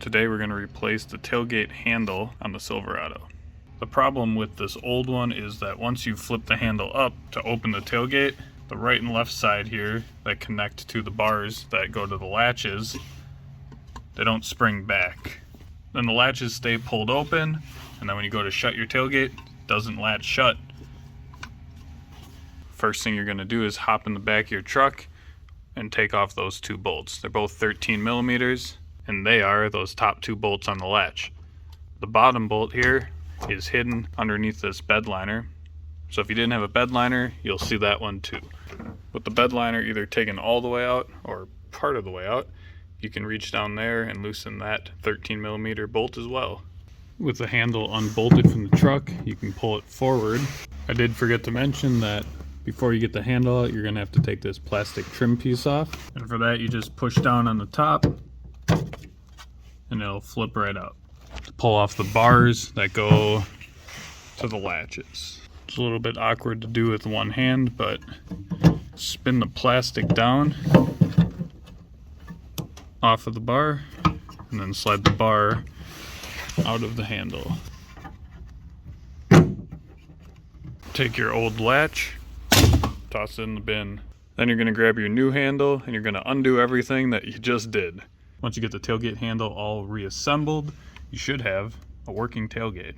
Today we're going to replace the tailgate handle on the Silverado. The problem with this old one is that once you flip the handle up to open the tailgate, the right and left side here that connect to the bars that go to the latches, they don't spring back. Then the latches stay pulled open, and then when you go to shut your tailgate, it doesn't latch shut. First thing you're going to do is hop in the back of your truck and take off those two bolts. They're both 13 millimeters. And they are those top two bolts on the latch. The bottom bolt here is hidden underneath this bed liner. So if you didn't have a bed liner, you'll see that one too. With the bed liner either taken all the way out or part of the way out, you can reach down there and loosen that 13 millimeter bolt as well. With the handle unbolted from the truck, you can pull it forward. I did forget to mention that before you get the handle out, you're gonna have to take this plastic trim piece off. And for that, you just push down on the top and it'll flip right out. Pull off the bars that go to the latches. It's a little bit awkward to do with one hand, but spin the plastic down off of the bar and then slide the bar out of the handle. Take your old latch, toss it in the bin. Then you're gonna grab your new handle and you're gonna undo everything that you just did. Once you get the tailgate handle all reassembled, you should have a working tailgate.